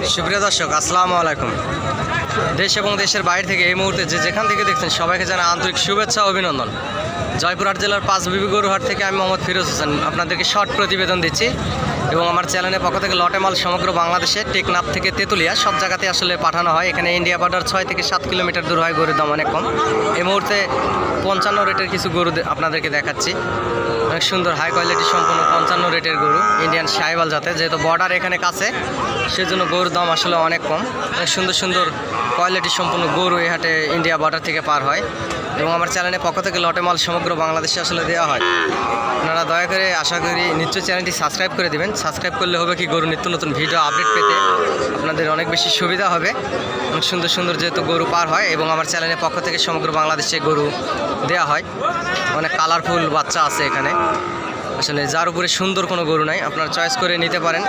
সুপ্রিয় দর্শক, আসসালামু আলাইকুম। দেশ এবং দেশের বাইরে থেকে এই মুহূর্তে যেখান থেকে দেখছেন সবাইকে জানাই আন্তরিক শুভেচ্ছা ও অভিনন্দন। জয়পুরহাট জেলার পাঁচবিবি গরুহাট থেকে আমি মোহাম্মদ ফিরোজ হোসেন আপনাদেরকে শর্ট প্রতিবেদন দিচ্ছি এবং আমার চ্যানেলের পক্ষ থেকে লটে মাল সমগ্র বাংলাদেশে টেকনাফ থেকে তেঁতুলিয়া সব জায়গাতে আসলে পাঠানো হয়। এখানে ইন্ডিয়া বর্ডার 6 থেকে 7 কিলোমিটার দূর হয়, গরুর দাম অনেক কম। এই মুহূর্তে 55 রেটের কিছু গরু আপনাদেরকে দেখাচ্ছি। অনেক সুন্দর হাই কোয়ালিটি সম্পূর্ণ 55 রেটের গরু, ইন্ডিয়ান সাইওয়াল জাতের। যেহেতু বর্ডার এখানে কাছে, সেজন্য গরুর দাম আসলে অনেক কম। অনেক সুন্দর সুন্দর কোয়ালিটি সম্পূর্ণ গরু এই হাটে ইন্ডিয়া বর্ডার থেকে পার হয় এবং আমার চ্যানেলের পক্ষ থেকে লটে মাল সমগ্র বাংলাদেশে আসলে দেওয়া হয়। আপনারা দয়া করে আশা করি নিশ্চয়ই চ্যানেলটি সাবস্ক্রাইব করে দেবেন। সাবস্ক্রাইব করলে হবে কি, গরু নিত্য নতুন ভিডিও আপডেট পেতে আপনাদের অনেক বেশি সুবিধা হবে। অনেক সুন্দর সুন্দর যেহেতু গরু পার হয় এবং আমার চ্যানেলের পক্ষ থেকে সমগ্র বাংলাদেশে গরু দেওয়া হয়। অনেক কালারফুল বাচ্চা আছে এখানে, আসলে যার উপরে সুন্দর কোনো গরু নাই, আপনারা চয়েস করে নিতে পারেন।